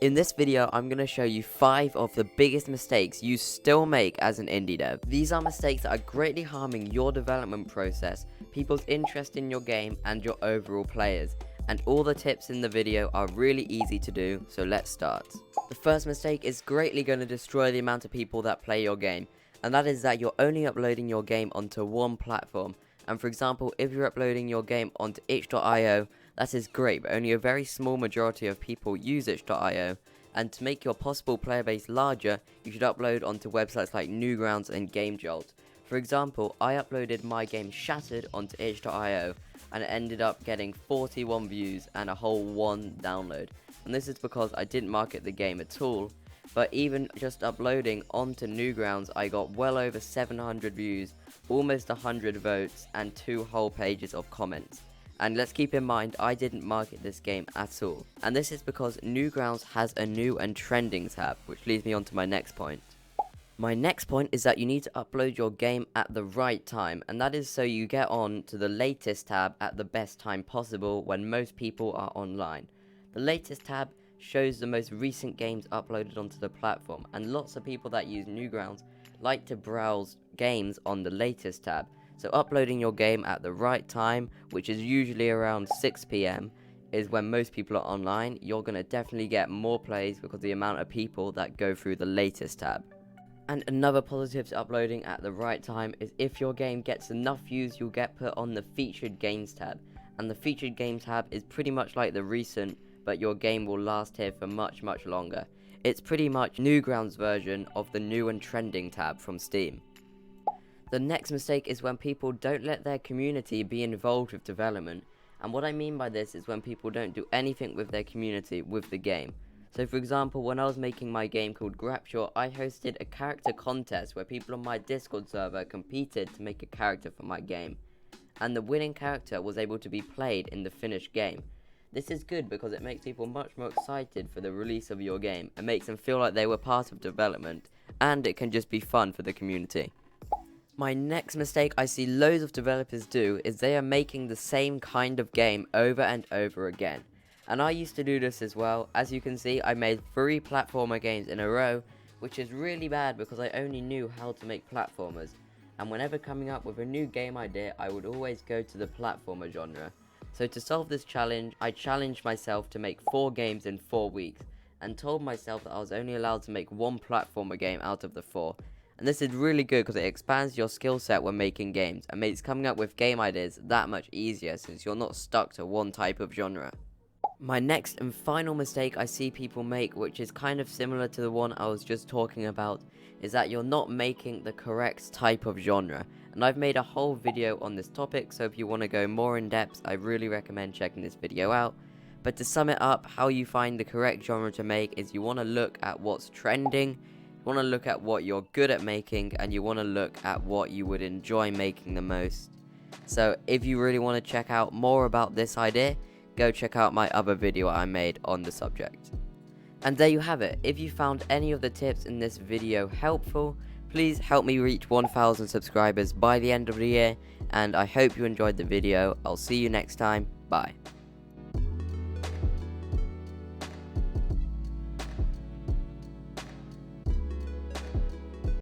In this video, I'm going to show you 5 of the biggest mistakes you still make as an indie dev. These are mistakes that are greatly harming your development process, people's interest in your game, and your overall players. And all the tips in the video are really easy to do, so let's start. The first mistake is greatly going to destroy the amount of people that play your game, and that is that you're only uploading your game onto one platform. And for example, if you're uploading your game onto itch.io, that is great, but only a very small majority of people use itch.io. And to make your possible player base larger, you should upload onto websites like Newgrounds and GameJolt. For example, I uploaded my game Shattered onto itch.io, and it ended up getting 41 views and a whole 1 download. And this is because I didn't market the game at all. But even just uploading onto Newgrounds, I got well over 700 views, almost 100 votes, and 2 whole pages of comments. And let's keep in mind, I didn't market this game at all. And this is because Newgrounds has a new and trending tab, which leads me on to my next point. My next point is that you need to upload your game at the right time, and that is so you get on to the latest tab at the best time possible when most people are online. The latest tab shows the most recent games uploaded onto the platform, and lots of people that use Newgrounds like to browse games on the latest tab. So uploading your game at the right time, which is usually around 6 PM, is when most people are online. You're going to definitely get more plays because of the amount of people that go through the latest tab. And another positive to uploading at the right time is if your game gets enough views, you'll get put on the featured games tab. And the featured games tab is pretty much like the recent, but your game will last here for much longer. It's pretty much Newgrounds' version of the new and trending tab from Steam. The next mistake is when people don't let their community be involved with development, and what I mean by this is when people don't do anything with their community with the game. So for example, when I was making my game called Grapture, I hosted a character contest where people on my Discord server competed to make a character for my game, and the winning character was able to be played in the finished game. This is good because it makes people much more excited for the release of your game. It makes them feel like they were part of development, and it can just be fun for the community. My next mistake I see loads of developers do is they are making the same kind of game over and over again. And I used to do this as well. As you can see, I made 3 platformer games in a row, which is really bad because I only knew how to make platformers. And whenever coming up with a new game idea, I would always go to the platformer genre. So to solve this challenge, I challenged myself to make 4 games in 4 weeks, and told myself that I was only allowed to make 1 platformer game out of the 4. And this is really good because it expands your skill set when making games, and makes coming up with game ideas that much easier since you're not stuck to one type of genre. My next and final mistake I see people make, which is kind of similar to the one I was just talking about, is that you're not making the correct type of genre. And I've made a whole video on this topic, so if you want to go more in depth, I really recommend checking this video out. But to sum it up, how you find the correct genre to make is you want to look at what's trending, you want to look at what you're good at making, and you want to look at what you would enjoy making the most. So if you really want to check out more about this idea, go check out my other video I made on the subject. And there you have it. If you found any of the tips in this video helpful, please help me reach 1,000 subscribers by the end of the year, and I hope you enjoyed the video. I'll see you next time. Bye.